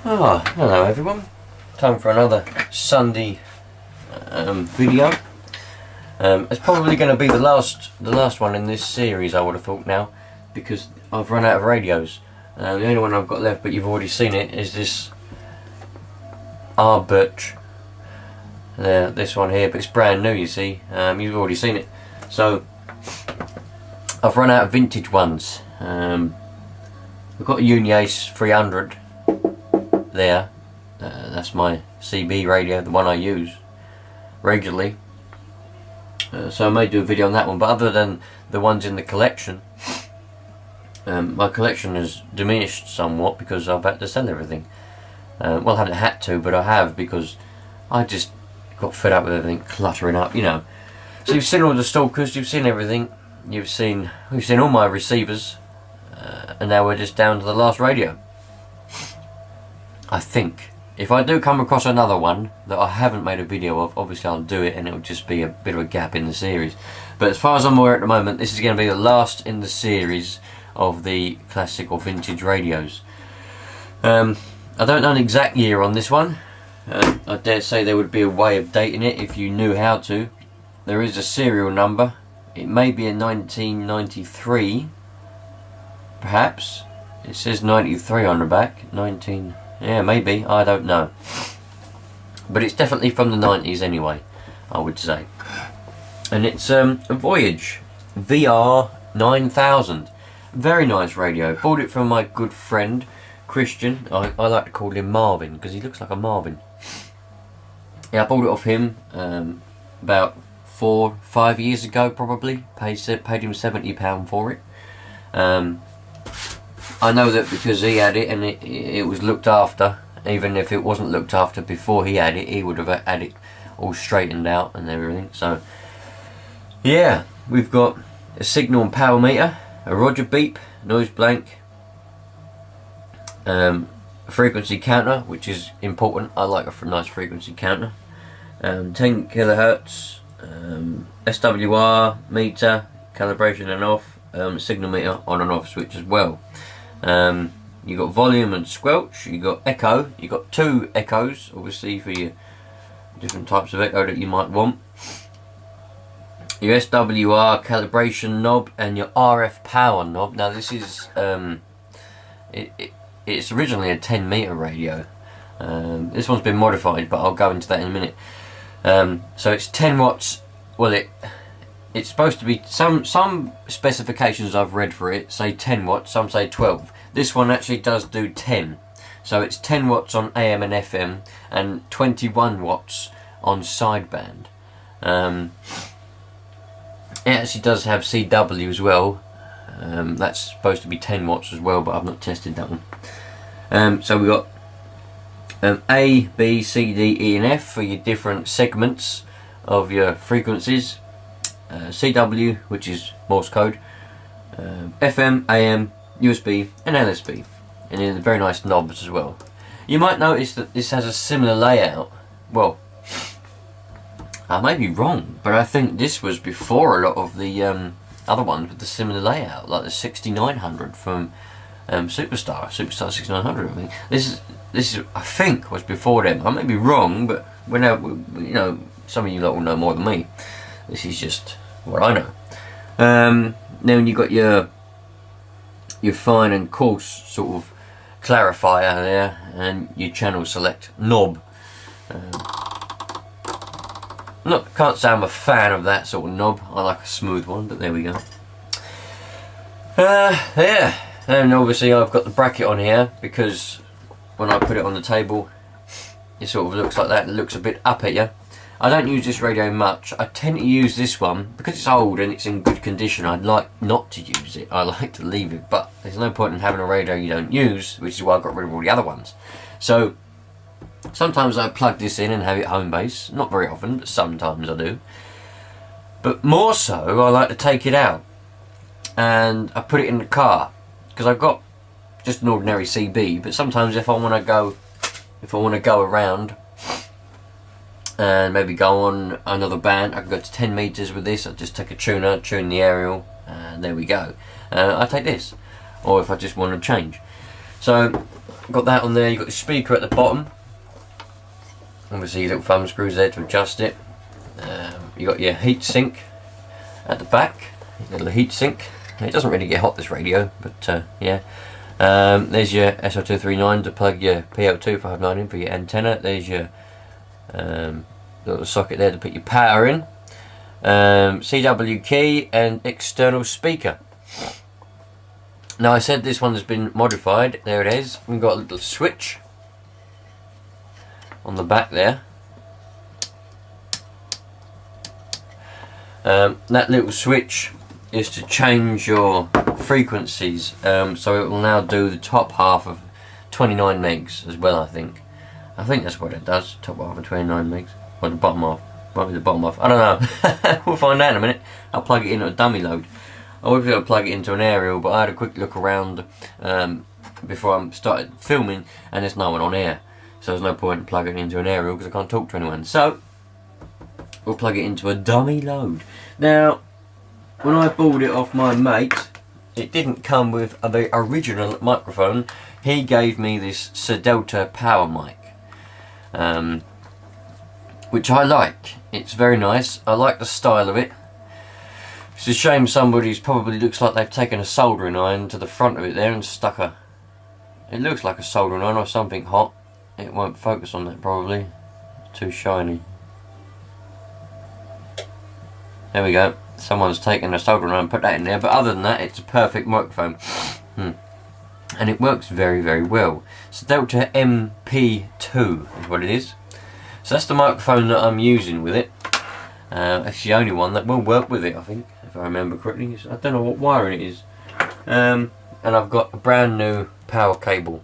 Oh, hello everyone. Time for another Sunday video. It's probably going to be the last one in this series, I would have thought now, because I've run out of radios. The only one I've got left, but you've already seen it, is this Birch. This one here, but it's brand new, you see. You've already seen it. So I've run out of vintage ones. We've got a Uniace 300 there. That's my CB radio, the one I use regularly. So I may do a video on that one, but other than the ones in the collection, my collection has diminished somewhat because I've had to sell everything. Well, I haven't had to, but I have, because I just got fed up with everything cluttering up, you know. So you've seen all the stalkers, you've seen everything, we've seen all my receivers, and now we're just down to the last radio. I think if I do come across another one that I haven't made a video of, obviously I'll do it, and it'll just be a bit of a gap in the series. But as far as I'm aware at the moment, this is going to be the last in the series of the classic or vintage radios. I don't know an exact year on this one. I dare say there would be a way of dating it if you knew how to. There is a serial number. It may be a 1993, perhaps. It says 93 on the back. Yeah, maybe, I don't know. But it's definitely from the 90s anyway, I would say. And it's a Voyage VR-9000. Very nice radio. Bought it from my good friend Christian. I like to call him Marvin because he looks like a Marvin. Yeah, I bought it off him about 4-5 years ago probably. Paid him £70 for it. I know that because he had it and it was looked after. Even if it wasn't looked after before he had it, he would have had it all straightened out and everything. So yeah, we've got a signal and power meter, a Roger beep, noise blank, a frequency counter, which is important. I like a nice frequency counter. 10 kilohertz, SWR meter, calibration and off, signal meter on and off switch as well. You got volume and squelch, you got echo, you got 2 echoes obviously for your different types of echo that you might want. Your SWR calibration knob and your RF power knob. Now this is it's originally a 10 meter radio. This one's been modified, but I'll go into that in a minute. So it's 10 watts. Well, it's supposed to be, some specifications I've read for it say 10 watts, some say 12. This one actually does do 10. So it's 10 watts on AM and FM and 21 watts on sideband. It actually does have CW as well. That's supposed to be 10 watts as well, but I've not tested that one. So we've got A, B, C, D, E and F for your different segments of your frequencies. CW, which is Morse code, FM, AM, USB and LSB, and then the very nice knobs as well. You might notice that this has a similar layout. Well, I may be wrong, but I think this was before a lot of the other ones with the similar layout, like the 6900 from Superstar 6900. I think this is I think was before them. I may be wrong, but you know, some of you lot will know more than me. This is just what I know. Then you got your fine and coarse sort of clarifier there, and your channel select knob. Can't say I'm a fan of that sort of knob. I like a smooth one, but there we go. Yeah, and obviously I've got the bracket on here because when I put it on the table, it sort of looks like that. It looks a bit up at you. I don't use this radio much. I tend to use this one because it's old and it's in good condition. I'd like not to use it. I like to leave it, but there's no point in having a radio you don't use, which is why I got rid of all the other ones. So sometimes I plug this in and have it home base. Not very often, but sometimes I do. But more so, I like to take it out and I put it in the car because I've got just an ordinary CB. But sometimes if I want to go around and maybe go on another band, I can go to 10 meters with this. I just take a tuner, tune the aerial, and there we go. I take this, or if I just want to change. So got that on there. You've got the speaker at the bottom. Obviously your little thumb screws there to adjust it. You got your heat sink at the back, little heat sink. It doesn't really get hot, this radio, but yeah. There's your SL239 to plug your PL259 in for your antenna. There's your little socket there to put your power in. CW key and external speaker. Now I said this one has been modified. There it is. We've got a little switch on the back there. That little switch is to change your frequencies, so it will now do the top half of 29 megs as well. I think that's what it does, top half of 29 megs, or the bottom half, probably the bottom half, I don't know. We'll find out in a minute. I'll plug it into a dummy load. I was going to plug it into an aerial, but I had a quick look around before I started filming, and there's no one on air, so there's no point in plugging it into an aerial because I can't talk to anyone. So we'll plug it into a dummy load. Now, when I bought it off my mate, it didn't come with the original microphone. He gave me this Delta power mic, which I like. It's very nice. I like the style of it. It's a shame somebody's probably looks like they've taken a soldering iron to the front of it there and stuck a... It looks like a soldering iron or something hot. It won't focus on that probably. It's too shiny. There we go. Someone's taken a soldering iron and put that in there, but other than that, it's a perfect microphone. And it works very, very well. So Delta MP2 is what it is. So that's the microphone that I'm using with it. It's the only one that will work with it, I think, if I remember correctly. I don't know what wiring it is. And I've got a brand new power cable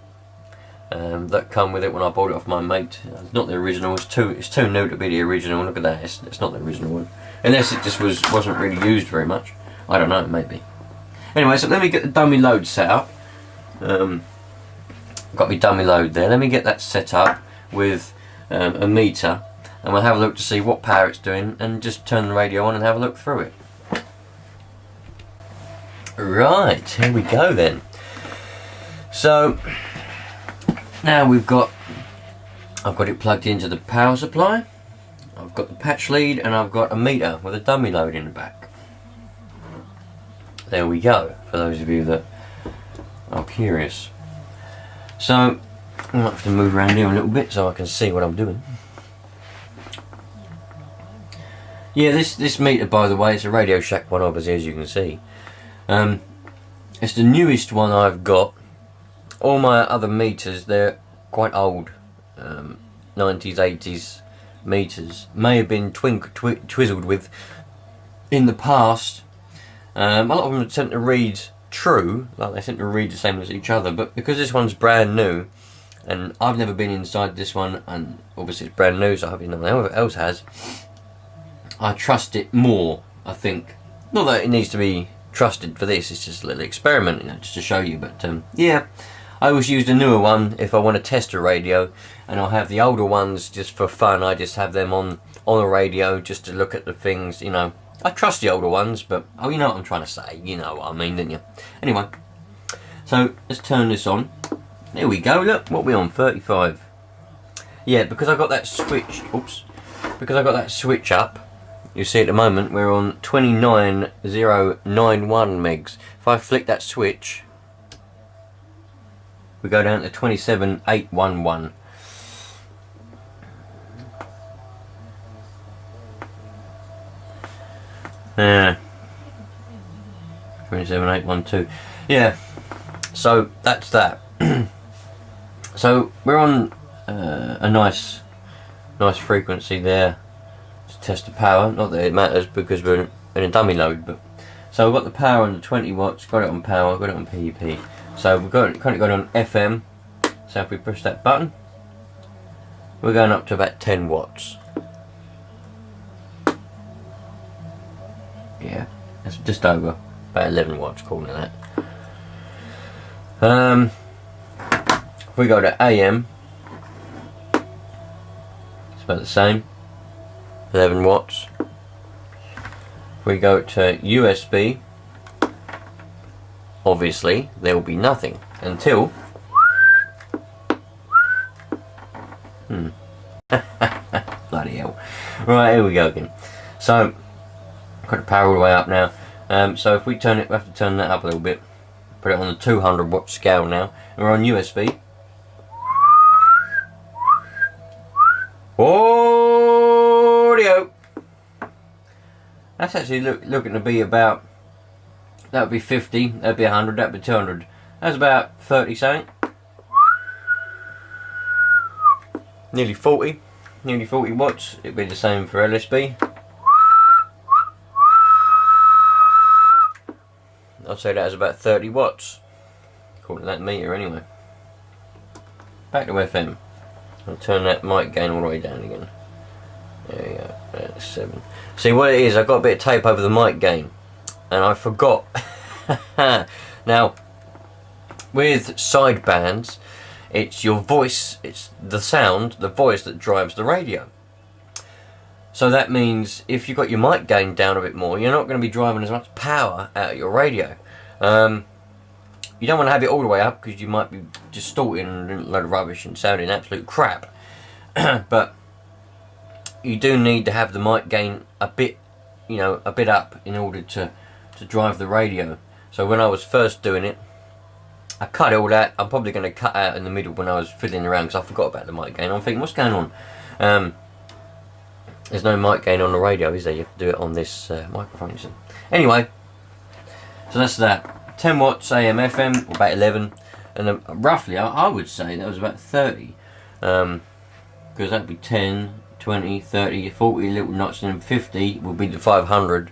that come with it when I bought it off my mate. It's not the original. It's too new to be the original. Look at that. It's not the original one. Unless it just wasn't really used very much. I don't know, maybe. Anyway, so let me get the dummy load set up. Got my dummy load there. Let me get that set up with a meter, and we'll have a look to see what power it's doing, and just turn the radio on and have a look through it. Right, here we go then. So now I've got it plugged into the power supply. I've got the patch lead, and I've got a meter with a dummy load in the back. There we go, for those of you that are curious. So I might have to move around here a little bit so I can see what I'm doing. Yeah, this meter, by the way, it's a Radio Shack one, obviously, as you can see. It's the newest one I've got. All my other meters, they're quite old, 90s, 80s meters. May have been twizzled with in the past. A lot of them tend to read true, like they tend to read the same as each other, but because this one's brand new, and I've never been inside this one, and obviously it's brand new, so hopefully no one else has, I trust it more, I think. Not that it needs to be trusted for this, it's just a little experiment, you know, just to show you, but yeah, I always use the newer one if I want to test a radio, and I'll have the older ones just for fun. I just have them on a radio just to look at the things, you know. I trust the older ones, but oh, you know what I'm trying to say, you know what I mean, don't you? Anyway, so let's turn this on. There we go, look, what are we on, 35. Yeah, because I got that switch, because I got that switch up, you see at the moment we're on 29091 megs. If I flick that switch, we go down to 27811. Yeah, 27812. Yeah, so that's that. So we're on a nice frequency there to test the power. Not that it matters because we're in a dummy load, but so we've got the power on the 20 watts, got it on power, got it on PEP. So we've currently got it on FM. So if we push that button, we're going up to about 10 watts. Yeah, that's just over, about 11 watts, calling it that. If we go to AM, it's about the same, 11 watts. If we go to USB, obviously there will be nothing until Bloody hell. Right, here we go again. So, I've got the power all the way up now. So if we turn it, we have to turn that up a little bit. Put it on the 200 watt scale now. And we're on USB. Audio! That's actually looking to be about, that would be 50, that would be 100, that would be 200. That's about 30 something. Nearly 40 watts. It'd be the same for LSB. I'd say that is about 30 watts, according to that meter anyway. Back to FM. I'll turn that mic gain all the way down again. There you go, that's 7. See what it is, I've got a bit of tape over the mic gain, and I forgot. Now, with sidebands, it's your voice, it's the sound, the voice that drives the radio. So that means if you've got your mic gain down a bit more, you're not going to be driving as much power out of your radio. You don't want to have it all the way up because you might be distorting a load of rubbish and sounding absolute crap. But you do need to have the mic gain a bit, you know, a bit up in order to drive the radio. So when I was first doing it, I cut all that. I'm probably going to cut out in the middle when I was fiddling around because I forgot about the mic gain. I'm thinking, what's going on? There's no mic gain on the radio, is there? You have to do it on this microphone. Anyway, so that's that. 10 watts AM FM, about 11, and then roughly I would say that was about 30, because that'd be 10, 20, 30, 40 little knots, and then 50 would be the 500,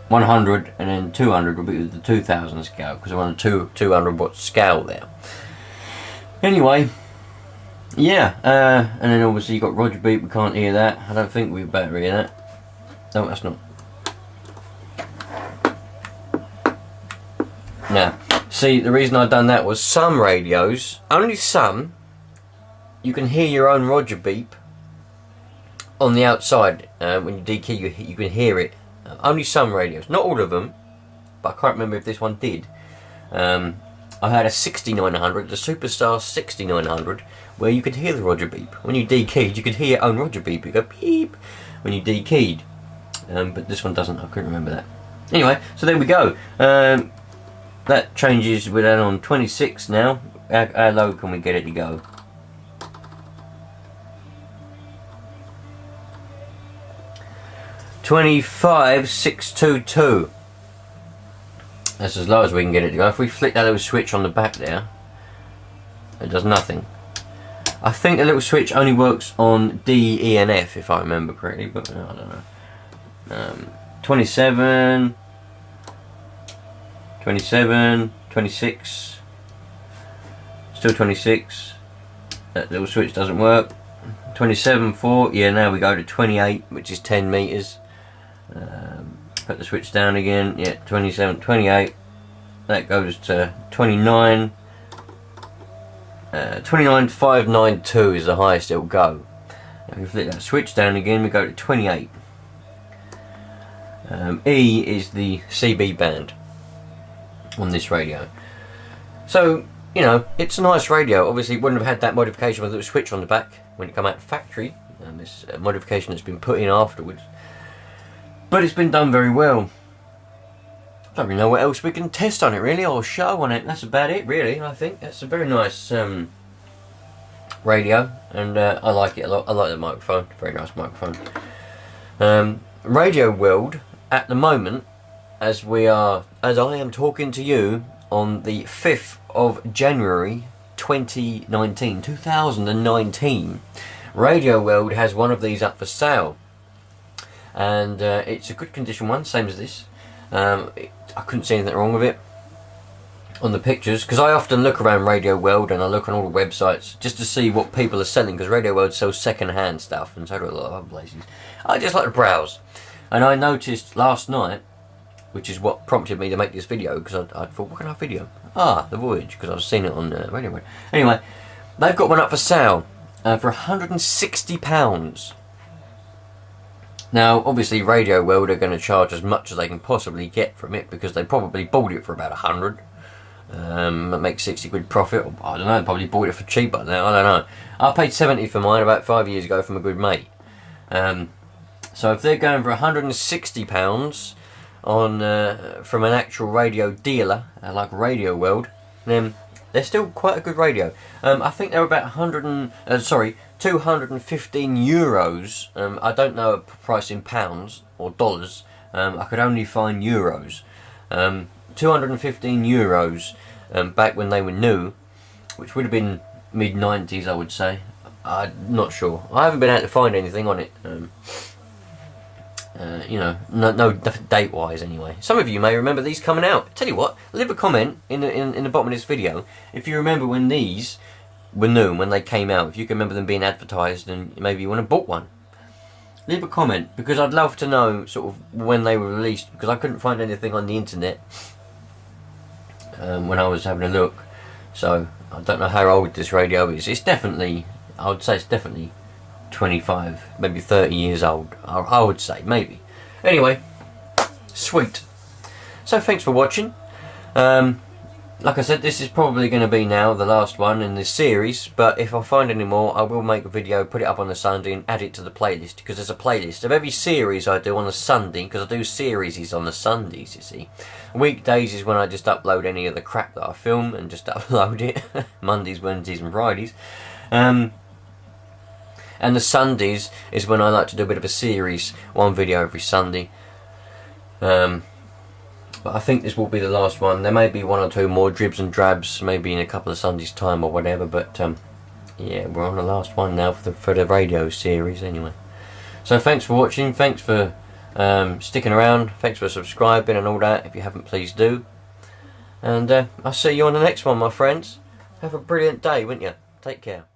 100, and then 200 would be the 2000 scale, because I'm on a 200 watt scale there. Anyway, yeah, and then obviously you got Roger Beep. We can't hear that. I don't think we better hear that. No, that's not. Now, see, the reason I done that was some radios, only some, you can hear your own Roger Beep on the outside. When you DQ, you can hear it. Only some radios, not all of them, but I can't remember if this one did. I had a 6900, the Superstar 6900, where you could hear the Roger Beep. When you DK'd, you could hear your own Roger Beep. You go beep when you DK'd. But this one doesn't. I couldn't remember that. Anyway, so there we go. That changes. We're down on 26 now. How low can we get it to go? $25,622. That's as low as we can get it to go. If we flick that little switch on the back there, it does nothing. I think the little switch only works on D, E and F if I remember correctly, but I don't know. 27, 27, 26, still 26, that little switch doesn't work. 27, 4, yeah, now we go to 28, which is 10 meters. Put the switch down again, yeah, 27, 28, that goes to 29, 29,592 is the highest it'll go. If we flick that switch down again, we go to 28. E is the CB band on this radio. So, you know, it's a nice radio. Obviously, it wouldn't have had that modification with a little switch on the back when it came out of the factory, and this modification that's been put in afterwards. But it's been done very well. I don't really know what else we can test on it, really, or show on it. That's about it, really. I think that's a very nice radio, and I like it a lot. I like the microphone. Very nice microphone. Radio World at the moment, as I am talking to you on the 5th of January 2019, Radio World has one of these up for sale, and it's a good condition one, same as this. I couldn't see anything wrong with it on the pictures, because I often look around Radio World and I look on all the websites just to see what people are selling, because Radio World sells second-hand stuff, and so do a lot of other places. I just like to browse, and I noticed last night, which is what prompted me to make this video, because I thought, what can I video? Ah, the Voyage, because I've seen it on Radio World. Anyway, they've got one up for sale for £160. Now, obviously, Radio World are going to charge as much as they can possibly get from it, because they probably bought it for about 100. make 60 quid profit. Or, I don't know, probably bought it for cheaper now, I don't know. I paid 70 for mine about 5 years ago from a good mate. So if they're going for £160 on from an actual radio dealer, like Radio World, then they're still quite a good radio. I think they're about 215 euros. I don't know a price in pounds or dollars. I could only find euros. 215 euros back when they were new, which would have been mid-90s, I would say. I'm not sure. I haven't been able to find anything on it. You know, no date-wise anyway. Some of you may remember these coming out. Tell you what, leave a comment in the bottom of this video if you remember when these were new, when they came out. If you can remember them being advertised and maybe you want to book one. Leave a comment, because I'd love to know sort of when they were released, because I couldn't find anything on the internet when I was having a look. So I don't know how old this radio is. It's definitely, I would say it's definitely 25, maybe 30 years old. I would say, maybe. Anyway, sweet. So thanks for watching. Like I said, this is probably going to be now the last one in this series, but if I find any more, I will make a video, put it up on the Sunday and add it to the playlist, because there's a playlist of every series I do on a Sunday, because I do series on the Sundays, you see. Weekdays is when I just upload any of the crap that I film and just upload it. Mondays, Wednesdays and Fridays. And the Sundays is when I like to do a bit of a series, one video every Sunday. But I think this will be the last one. There may be one or two more dribs and drabs, maybe in a couple of Sundays' time or whatever. But yeah, we're on the last one now for the radio series anyway. So thanks for watching. Thanks for sticking around. Thanks for subscribing and all that. If you haven't, please do. And I'll see you on the next one, my friends. Have a brilliant day, won't you? Take care.